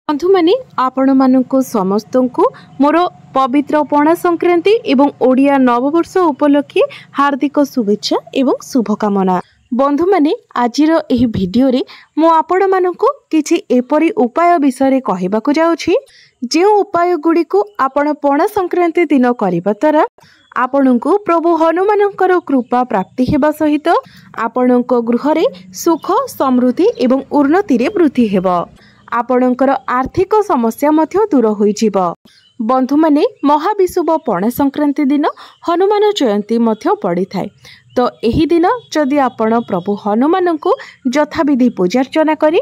बंधु माने आपण मानकु समस्तंकु मोर पवित्र पणा संक्रांति एवं ओडिया नववर्ष उपलक्षे हार्दिक शुभेच्छा एवं शुभकामना। बंधु माने आजिर एही भिडियो रे मो आपण मानकु किछि एपरि उपाय विषय कहबाकू जाउछि जे उपाय गुडी को आपण पणा संक्रांति दिन करिबा तरा आपणको प्रभु हनुमानकर कृपा प्राप्ति हेबा सहित आपणको गृह रे सुख समृद्धि एवं उन्नति रे वृद्धि हेबा। आपणकर आर्थिक समस्या मध्य दूर होइजिब। बंधु माने महाविषुव पणा संक्रांति दिन हनुमान जयंती मध्य पड़ी थाए। तो एही दिन जदि आपण प्रभु हनुमान को यथाविधि पूजार्चना करी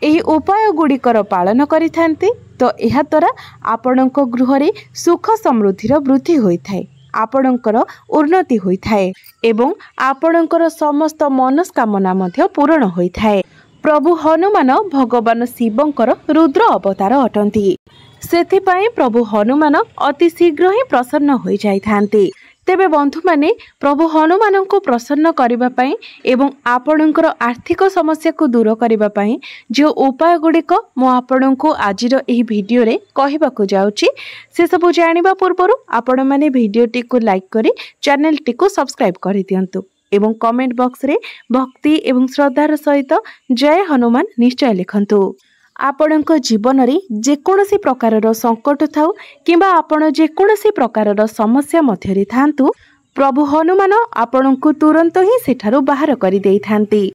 एही उपाय गुड़िकर पालन करिथान्ते तो एहा द्वारा आपणको गृह रे सुख समृद्धिर वृद्धि होइथाए, आपणकर उन्नति होइथाए एवं आपणकर समस्त मनस्कामना मध्य पूर्ण होइथाए। प्रभु हनुमान भगवान शिवंकर रुद्र अवतार अटंती, सेथिपाई प्रभु हनुमान अति शीघ्र ही प्रसन्न हो जाइथान्ते। तेबे बंधु माने प्रभु हनुमान को प्रसन्न करिबा पई एवं आपणकर आर्थिक समस्या को दूर करिबा पई जो उपाय गुड़िक मो आपणको आजिर एही भिडियो रे कहिबाकू जाउची से सब जानिबा पूर्वरु आपण माने भिडियोटी को लाइक करी चैनल टी को सब्सक्राइब करि दियंतु एवं कमेंट बॉक्स रे भक्ति एवं श्रद्धार सहित जय हनुमान निश्चय लिखंतु। आपणको जीवन रे जेकोसी प्रकारर संकट थाउ किंबा आपण जेकोसी प्रकारर समस्या मध्य रे थांतु प्रभु हनुमान आपणको तुरंत ही सेठारु बाहर करि देई थांती।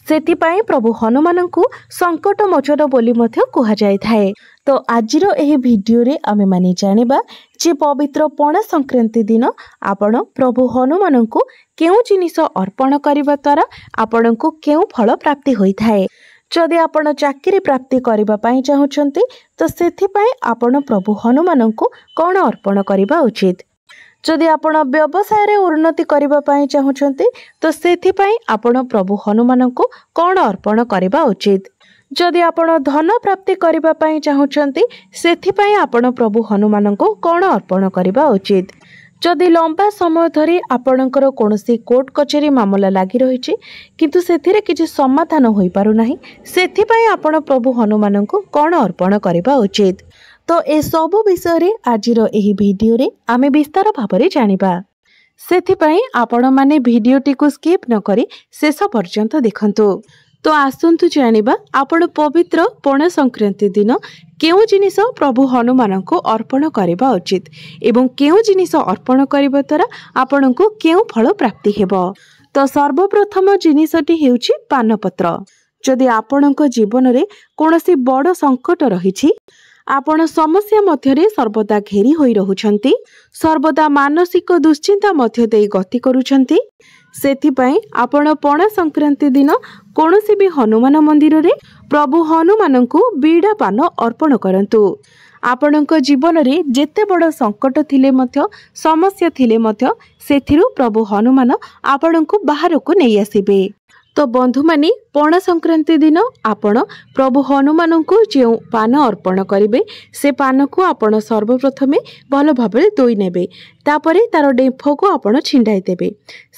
सेथिपाई प्रभु हनुमान को संकट मोचन बोली मध्य कुहा जाय थाए। तो आजिर एही भिडियो रे आमे माने जानिबा जे पवित्र पणा संक्रांति दिन आपण प्रभु हनुमान को केउ जिनिस अर्पण करिबा द्वारा आपणको केउ फल प्राप्ति होई थाए। जदि आपण चाकरी प्राप्ति करिबा पई चाहुचंती तो सेथिपाई आपण प्रभु हनुमान को कोन अर्पण करिबा उचित। जदि आपण व्यवसाय रे उन्नति करिबा पई चाहुचंती तो सेथिपाई आपण प्रभु हनुमान को कोन अर्पण करिबा उचित। जदि आपण धन प्राप्ति करिबा पई चाहुचंती सेथिपाई आपण प्रभु हनुमान को कोन अर्पण करिबा उचित। जदि लंबा समय धरी आपणकर कोनोसी कोर्ट कचेरी मामला लागि रहिछि किंतु सेथिरे किछि समाधान होई पारु नाही सेथिपाई आपण प्रभु हनुमान को कोन अर्पण करिबा उचित। तो ए सब विषय रे आजिर एही भिडियो रे आमे विस्तार भाबरे जानिबा। सेथिपाई आपण माने भिडियोटी को स्किप न करी शेष पर्यंत देखंतु। तो आसंतु जानिबा आपण पवित्र पणा संक्रांति दिन केउ जिनिस प्रभु हनुमान को अर्पण करिबा उचित एवं केउ जिनिस अर्पण करिबा द्वारा आपणको केउ फल प्राप्ति हेबो। तो सर्वप्रथम जिनिसटी हेउची पानपत्र। जदि आपणको जीवन रे कोनोसी बड़ संकट रहिछि आपण समस्या मध्यरे सर्वदा घेरी होई रहुछंती, सर्वदा मानसिक दुश्चिंता मध्य देई गति करूछंती सेथिपाई आपण पणा संक्रांति दिन कोनोसी भी हनुमान मंदिर रे प्रभु हनुमान को बीड़ा पान अर्पण करंतु। आपणको जीवन रे जेते बड़ संकट थिले मध्य समस्या थिले मध्य सेथिरु प्रभु हनुमान आपणको बाहर को नै आसीबे। तो बंधु माने पणा संक्रांति दिन आपण प्रभु हनुमान को जो पान अर्पण करिवे से पान को आपण सर्वप्रथमे भल भाबरे धोई नेबे, तापरे तार डेंफ को आपण छिंडाई देबे।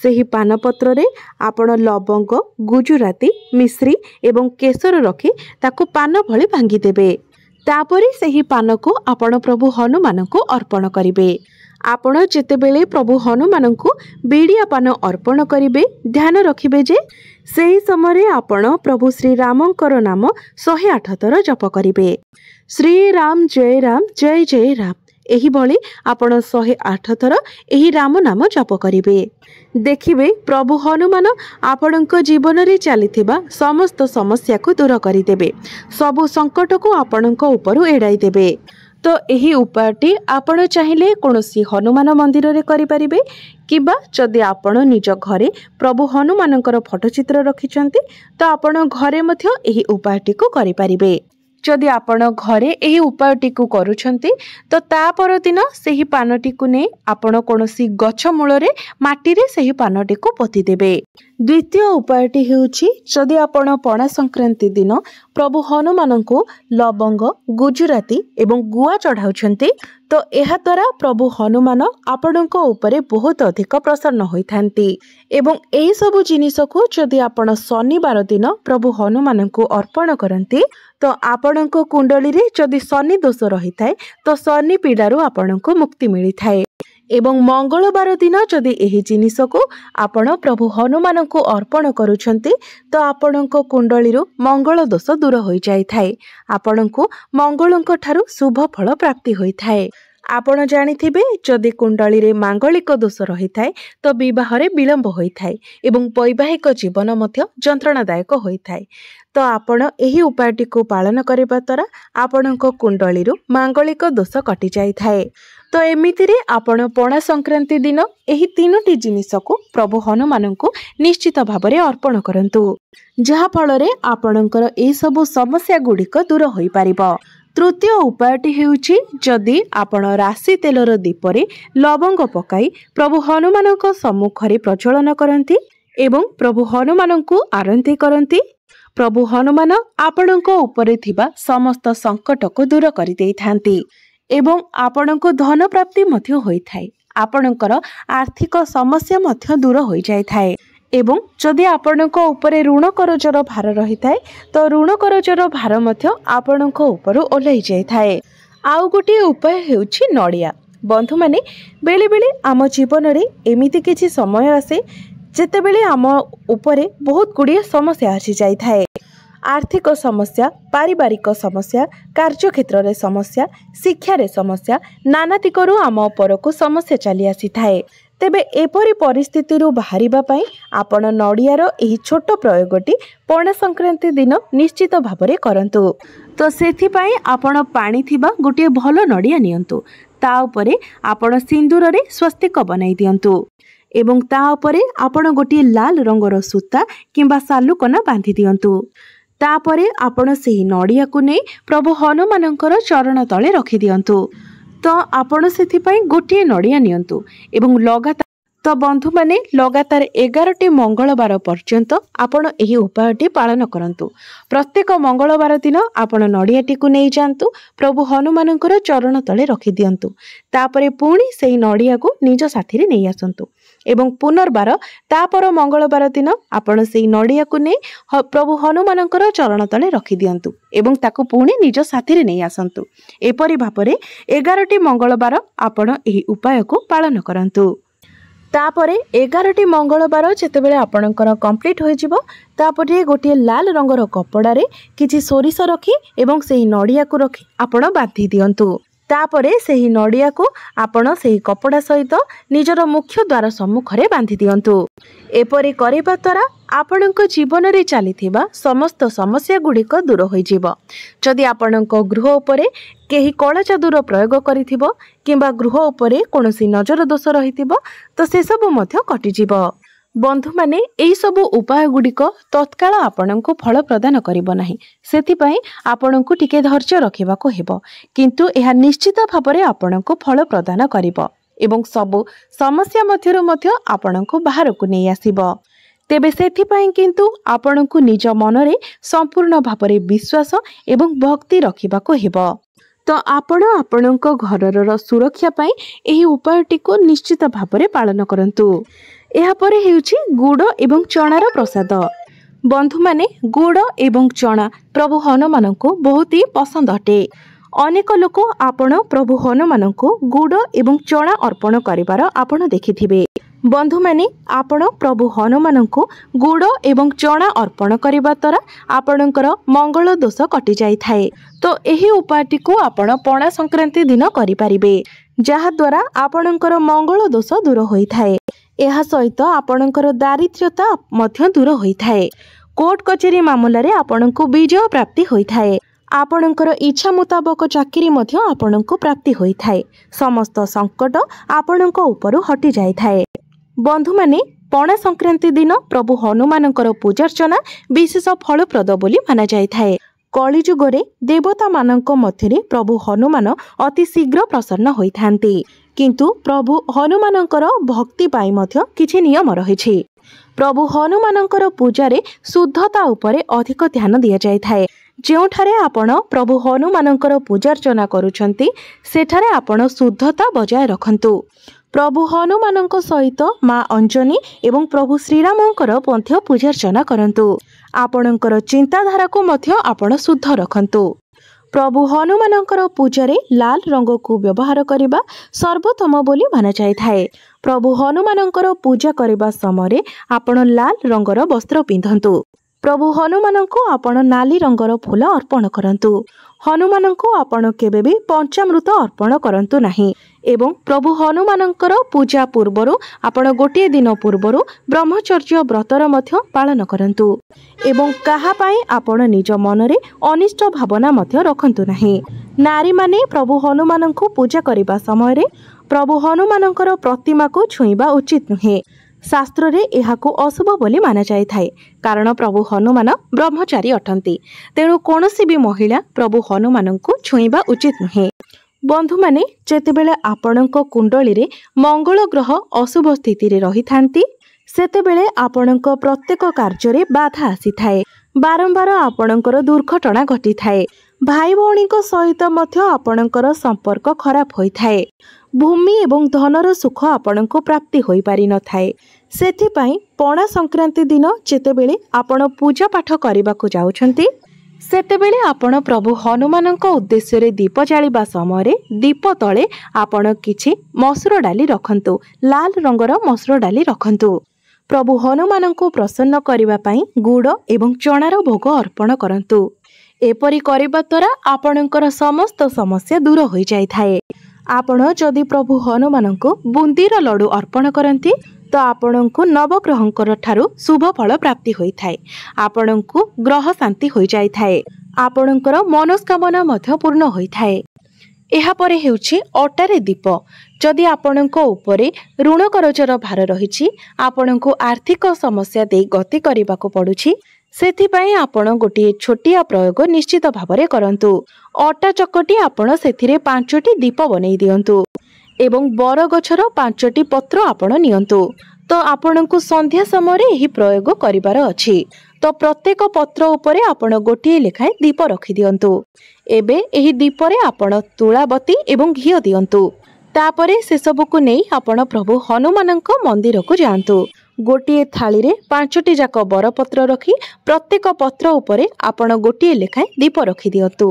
सेही पान पत्र रे आपण लवंग गुजराती मिश्री एवं केसर रखी ताको पान भली भांगी देबे। तापरे सेही पान को आपण प्रभु हनुमान को अर्पण करिवे। आपण जेतेबेले प्रभु हनुमान को बीड़िया पान अर्पण करिवे ध्यान रखिबे जे सेही समय आपण प्रभु श्री रामंकर नाम 108 थर जप करिवे। श्री राम जय जय राम एही भली आपण 108 थर एही राम नाम जप करिवे। देखिबे प्रभु हनुमान आपणको जीवन रे चलीथिबा समस्त समस्या को दूर करि देबे, सबु संकट को आपणको ऊपर एड़ाई देबे। तो यही उपायटी आपण चाहिले कोनोसी हनुमान मंदिर रे करि परिबे किबा जदि आपण निज घरे प्रभु हनुमानकर फोटोचित्र रखिचंती तो आपण घरे मध्य यही उपायटी को करि परिबे। जदि आपण घरे यही उपायटी को करूछंती तो ता पर दिन सेही पानटी को नै आपण कोनोसी गछ मूल रे माटी रे सेही पानटी को पोती देबे। द्वितीय उपायटी हेउछि जदि आपण पणा संक्रांति दिन प्रभु हनुमान को लवंग गुजराती एवं गुआ चढ़ाउछन्ति तो एहा द्वारा प्रभु हनुमान आपणक उपरे बहुत अधिक प्रसन्न होइथांती एवं एही सबु जिनिस को जदि आपण शनिवार दिन प्रभु हनुमान को अर्पण करन्ति तो आपणक कुंडली रे जदि शनि दोष रही थाए तो शनि पीड़ारू आपणक मुक्ति मिली थाए एवं मंगलवार दिन जदि एही जिनिस को आपण प्रभु हनुमान को अर्पण करुछन्ति तो आपणक कुंडली मंगल दोष दूर होई जाय थाए आपणको मंगलଙ୍କ ठारू शुभ फल प्राप्ति होई थाए। आपण जानिथिबे जदि कुंडली रे मांगलिक दोष रही थाए तो विवाह रे विलंब होई थाए एवं वैवाहिक जीवन मध्य जंत्रणादायक होई थाए तो आपण एही उपायटी को पालन करबा द्वारा आपणक कुंडली मांगलिक दोष कटि जाय थाए। तो एमिति रे आपण पणा संक्रांति दिन एही तीनोटी जिनिस को प्रभु हनुमान को निश्चित भाव में अर्पण करंतु जहा फल रे आपणकर ए सब समस्या गुड़िक दूर होई पारिबो। तृतीय उपायटी हेउछि जदि आपण राशि तेलर दीपरे लवंग पकाई प्रभु हनुमान सम्मुख रे प्रज्वलन करंती एवं प्रभु हनुमान को आरती करंती प्रभु हनुमान आपणक उपरे थिबा समस्त संकट को दूर करि देइथांती एवं आपणको धन प्राप्ति मध्य होई थाए आपणकर आर्थिक समस्या मध्य दूर होई जाय थाए एवं जदि आपणको उपरे ऋण करजर भार रही थाए तो ऋण करजर भार मध्य आपणको उपरु ओल्हाई जाय थाए। आउ गोटे उपाय हेउछि नडिया। बंधु माने बेले बेले आम जीवन रे एमिति किछि समय आसे जेते बेले आम उपरे बहुत गुड़िए समस्या आसी जाय थाए आर्थिक समस्या पारिवारिक समस्या कार्य क्षेत्र रे समस्या शिक्षा रे समस्या नाना दिगरु आम उपरको समस्या चली आसी थाए तेबे एपरी परिस्थिति रु बाहरिबा पई आपण नडियार एही छोट प्रयोगटी पणा संक्रांति दिन निश्चित भाव में करंतु। तो सेथि पई आपण पानी थिबा गोटे भल नडिया नियंतु ता उपरे आपण सिंदूर रे स्वस्तिक बनाई दियंतु एवं ता उपरे आपण गोटे लाल रंगर सूता किंबा सालुकना बांधी दियंतु तापरे आपण सेही नडिया को नै प्रभु हनुमानंकर चरण तले रखि दियंतु। तो आपण सेथि पई गोटे नडिया नियंतु एवं लगातार तो बंधु माने लगातार 11टी मंगलवार पर्यंत आपण एही उपायटी पालन करंतु। प्रत्येक मंगलवार दिन आपण नडियाटी को नै जांतु प्रभु हनुमानंकर चरण तले रखि दियंतु तापरे पुणी सेही नडिया को निज साथी रे नै आसंतु एवं पुनर्बार तापर मंगलवार दिन आपण सेही नडिया को नै प्रभु हनुमानंकर चरण तले रखि दियंतु एवं ताको पुणी निज साथी रे नै आसंतु। एपरि भापरे 11टी मंगलवार आपण एही उपाय को पालन करंतु। तापरे 11टी मंगलवार जेतेबेले आपणकर कंप्लीट होई जिवो तापरे गोटे लाल रंगर कपड़ा रे किछि सोरिष रखी एवं सेही नडिया को रखी आपण बांधी दियंतु तापरे सेही नडिया को आपण सेही कपड़ा सहित निजर मुख्य द्वार सम्मुख रे बांधी दियंतु। एपरि करिबा द्वारा आपणक जीवन रे चलीथिबा समस्त समस्या गुड़िक दूर होई जिवो। जदि आपणक गृह उपरे केही कला जादूर प्रयोग करिथिबो किंबा गृह उपरे कोनोसी नजर दोष रहिथिबो तो से सब मध्य कटि जिवो। बंधु माने एही सबु उपाय गुड़िक तत्काल आपणको फल प्रदान करिबो नाही सेथिपई आपणको टिके धैर्य रखिबाको हेबो किंतु एहा निश्चित भाबरे आपणको फल प्रदान करिबो एवं सबु समस्या मध्यरु मध्य आपणको बाहर को नै आसीबो। तेबे सेथिपई किंतु आपणको निज मनरे संपूर्ण भाबरे विश्वास एवं भक्ति रखिबाको हेबो। तो आपण आपणको घरर सुरक्षा पई एही उपायटी को निश्चित भाबरे पालन करंतु। एहा परे हेउछि गुड़ एवं चणार प्रसाद। बंधु माने गुड़ एवं चना प्रभु हनुमान को बहुत ही पसंद अटे। अनेक लोक आपण प्रभु हनुमान को गुड़ एवं चना अर्पण करिवार आपण देखिथिबे। बंधु माने आपण प्रभु हनुमान को गुड़ एवं चना अर्पण करिबा द्वारा आपणकर मंगल दोष कटि जाय थाए। तो एही उपायटी को आपण पणा संक्रांति दिन करि परिबे जहा द्वारा आपणकर मंगल दोष दूर होई थाए। एहा सहित आपणकर दारिद्र्यता मध्य दूर होई थाए। कोर्ट कचेरी मामला रे आपणको विजय प्राप्ति होई थाए। आपणकर इच्छा मुताबक चाकरी मध्य आपणको प्राप्ति होई थाए। समस्त संकट आपणको उपरु हटि जाय थाए। बंधु माने पणा संक्रांति दिन प्रभु हनुमानकर पूजार्चना विशेष फलप्रद बोली माना जाय थाए। कली जुगरे देवता मानक मध्यरे प्रभु हनुमान अति शीघ्र प्रसन्न होइथांती किंतु प्रभु हनुमानकर भक्ति पाई मध्य किछि नियम रहिछि। प्रभु हनुमानंकर पूजारे शुद्धता उपरे अधिक ध्यान दिया जाए। ଯେଉଁଠାରେ ଆପଣ ପ୍ରଭୁ ହନୁମାନଙ୍କର ପୂଜାର୍ଚ୍ଚନା କରୁଛନ୍ତି ସେଠାରେ ଆପଣ शुद्धता ବଜାୟ ରଖନ୍ତୁ। प्रभु हनुमानଙ୍କ सहित माँ अंजनी एवं प्रभु श्रीरामଙ୍କର ମଧ୍ୟ ପୂଜାର୍ଚ୍ଚନା କରନ୍ତୁ। ଆପଣଙ୍କର ଚିନ୍ତାଧାରାକୁ ମଧ୍ୟ ଆପଣ शुद्ध ରଖନ୍ତୁ। प्रभु हनुमानଙ୍କର ପୂଜାରେ ଲାଲ ରଙ୍ଗକୁ ବ୍ୟବହାର କରିବା ସର୍ବୋତ୍ତମ ବୋଲି ମନାଯାଇଥାଏ। प्रभु हनुमानଙ୍କର ପୂଜା କରିବା ସମୟରେ ଆପଣ ଲାଲ ରଙ୍ଗର ବସ୍ତ୍ର ପିନ୍ଧନ୍ତୁ। प्रभु हनुमानଙ୍କୁ ଆପଣ ନାଲି ରଙ୍ଗର ଫୁଲ ଅର୍ପଣ କରନ୍ତୁ। ହନୁମାନଙ୍କୁ ଆପଣ କେବେ ବି ପଞ୍ଚାମୃତ ଅର୍ପଣ କରନ୍ତୁ ନାହିଁ ଏବଂ ପ୍ରଭୁ ହନୁମାନଙ୍କର ପୂଜା ପୂର୍ବରୁ ଆପଣ ଗୋଟିଏ ଦିନ ପୂର୍ବରୁ ବ୍ରହ୍ମଚର୍ଯ୍ୟ ବ୍ରତର ମଧ୍ୟ ପାଳନ କରନ୍ତୁ ଏବଂ କାହା ପାଇଁ ଆପଣ ନିଜ ମନରେ ଅନିଷ୍ଟ ଭାବନା ମଧ୍ୟ ରଖନ୍ତୁ ନାହିଁ। ନାରୀମାନେ ପ୍ରଭୁ ହନୁମାନଙ୍କୁ ପୂଜା କରିବା ସମୟରେ ପ୍ରଭୁ ହନୁମାନଙ୍କର ପ୍ରତିମାକୁ ଛୁଇଁବା ଉଚିତ ନୁହେଁ। शास्त्रे एहाकु अशुभ बोली माना जाए कारण प्रभु हनुमान ब्रह्मचारी अटंती। तेणु कौनसी भी महिला प्रभु हनुमान को छुईबा उचित नुहे। बंधु माने जेतेबेले आपणक कुंडली रे मंगल ग्रह अशुभ स्थिति रे रही थांती सेतेबेले आपणक प्रत्येक कार्य रे बाधा आसी थाए। बारंबार आपणकर दुर्घटना घटी थाए। भाई भौणी सहित मध्य आपणकर संपर्क खराब होई थाए। भूमि एवं धनर सुख आपणको प्राप्ति होई पारि न थाए। सेथिपाई पणा संक्रांति दिन जेतेबेले आपण पूजा पाठ करबाकू जाउछंती सेतेबेले आपण प्रभु हनुमानଙ୍କ उद्देश्य रे दीप जालिबा समय दीप तले आपण किछि मसूर डाली रखंतु। लाल रंगर मसूर डाली रखंतु। प्रभु हनुमानଙ୍କୁ प्रसन्न करबा पई गुड़ एवं चणार भोग अर्पण करंतु। एपरि करबा द्वारा आपणकर समस्त समस्या दूर होई जाय थाए। आपण जदि प्रभु हनुमानଙ୍କୁ बुंदीर लड्डू अर्पण करती तो आपणଙ୍କୁ नवग्रहंकर ठारू शुभ फल प्राप्ति होई थाए। आपणଙ୍କୁ ग्रह शांति होई जाय थाए। आपणकर मनोस्कामना मध्य पूर्ण होई थाए। एहा परे हेउछि अटारे दीप। जदि आपणଙ୍କ उपरे ऋण करजर भार रहिछि आपणଙ୍କୁ आर्थिक समस्या दे गति करबाको पडुछि सेथिपाई आपण गोटे छोटिया प्रयोग निश्चित भावरे करंतु। अटा चकटी आपण सेथिरे 5टी दीप बनै दियंतु एवं बर गछर 5टी पत्र आपण नियंतु। तो आपणଙ୍କୁ संध्या समय एही प्रयोग करिबार अछि। तो प्रत्येक पत्र उपरे आपण गोटे लेखाए दीप रखि दियंतु। एबे एही दीपरे आपण तुळाबती एवं घिओ दियंतु। तापरे से सबको नै आपण प्रभु हनुमानଙ୍କ मंदिर को जांतु। गोटे थाली रे 5टी जाक बरपत्र रखी प्रत्येक पत्र उपरे आपण गोटे लेखाए दीप रखि दियंतु।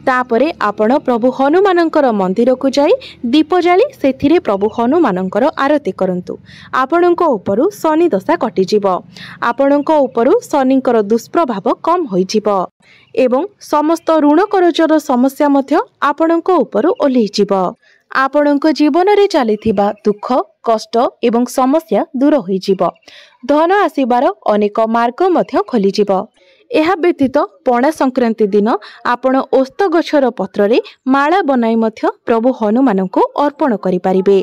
तापरे आपण प्रभु हनुमानଙ୍କର मंदिर को जाई दीप जाली सेथिरे प्रभु हनुमानଙ୍କର आरती करंतु। आपणଙ୍କ उपरु शनि दशा कटि जिवो। आपणଙ୍କ उपरु शनिଙ୍କର दुष्प्रभाव कम होई जिवो एवं समस्त ऋण करजर समस्या मध्य आपणଙ୍କ उपरु ओल्ही जिवो। आपणଙ୍କ जीवन रे चलीथिबा दुख कष्ट एवं समस्या दूर होई जिवो। धन आसीबार अनेक मार्ग मध्य खोली जिवो। एहा व्यतीत पणा संक्रांति दिन आपण ओस्त गछर पत्र रे माला बनाई मध्य प्रभु हनुमानଙ୍କୁ अर्पण करि परिबे।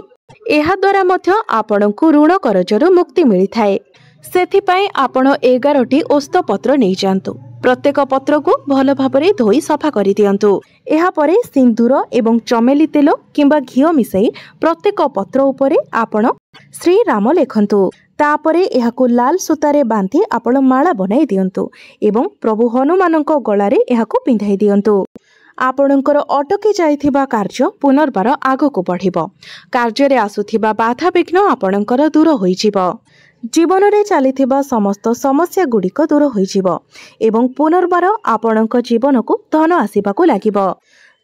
एहा द्वारा मध्य आपणଙ୍କୁ ऋण करजर मुक्ति मिली थाए। सेथिपाई आपण 11टी ओस्त पत्र नै जांतु। प्रत्येक पत्र को भल भाबरे धोई सफा करि दियंतु। एहा परे सिंदूर एवं चमेली तेल किंबा घिओ मिसई प्रत्येक पत्र उपरे आपण श्री राम लेखंतु। तापरे एहाकु लाल सूतारे बांधी आपण माला बनाई दियंतु एवं प्रभु हनुमानଙ୍କ गळारे एहाकु पिंधाई दियंतु। आपणकर अटकी जाइथिबा कार्य पुनर्बार आगको बढ़िबो। कार्य रे आसुथिबा बाधा विघ्न आपणकर दूर होई जिवो। जीवन रे चलीथिबा समस्त समस्या गुड़िक दूर होई जिवो एवं पुनर्बार आपणक जीवन को धन आसीबाकू लागिबो।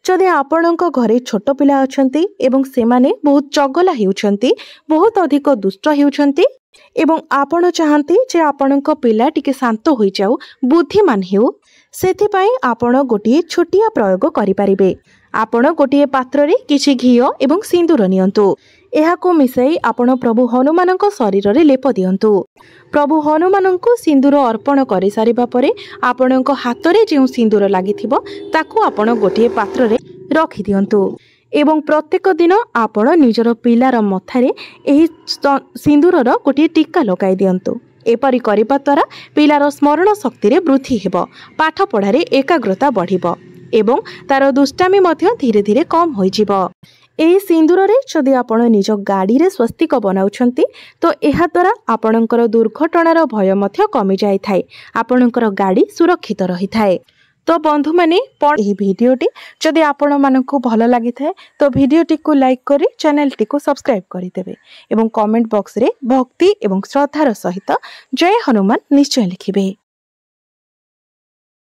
जदि आपणक घरे छोट पिला अछंती एवं सेमाने बहुत चगला हेउछंती बहुत अधिक दुष्ट हेउछंती एवं आपण चाहंती जे आपणक पिला टिके शांत होई जाऊ बुद्धिमान हेउ सेथिपाई आपण गोटिए छोटिया प्रयोग करि परिबे। आपण गोटिए पात्र रे किछि घिओ एवं सिंदूर नियंतु। एहाको मिसई आपण प्रभु हनुमानଙ୍କ शरीर रे लेप दियंतु। प्रभु हनुमानଙ୍କୁ सिंदूर अर्पण करि सारिबा परे आपणଙ୍କ हाथ रे जे सिंदूर लागिथिबो ताकू आपण गोटिए पात्र रे रखि दियंतु एवं प्रत्येक दिन आपण निजर पिलार मथारे एही सिंदूरर गोटिए टीका लगाई दियंतु। एपरि करिबा द्वारा पिलार स्मरण शक्ति रे वृद्धि हेबो। पाठ पढ़ारे एकाग्रता बढ़िबो एवं तार दुष्टामी मध्य धीरे धीरे कम होई जिवो। ଏହି ସିନ୍ଦୁରରେ ଯଦି ଆପଣ ନିଜ ଗାଡ଼ିରେ ସ୍ୱସ୍ତିକ ବନାଉଛନ୍ତି ତ ଏହାଦ୍ୱାରା ଆପଣଙ୍କର ଦୁର୍ଘଟଣାର ଭୟ ମଧ୍ୟ କମିଯାଇଥାଏ। ଆପଣଙ୍କର ଗାଡ଼ି ସୁରକ୍ଷିତ ରହିଥାଏ। ତ ବନ୍ଧୁମାନେ ଏହି ଭିଡ଼ିଓଟି ଯଦି ଆପଣମାନଙ୍କୁ ଭଲ ଲାଗିଥାଏ ତ ଭିଡ଼ିଓଟିକୁ ଲାଇକ୍ କରି ଚ୍ୟାନେଲଟିକୁ ସବସ୍କ୍ରାଇବ୍ କରିଦେବେ ଏବଂ କମେଣ୍ଟ ବକ୍ସରେ ଭକ୍ତି ଏବଂ ଶ୍ରଦ୍ଧାର ସହିତ ଜୟ ହନୁମାନ ନିଶ୍ଚୟ ଲେଖିବେ।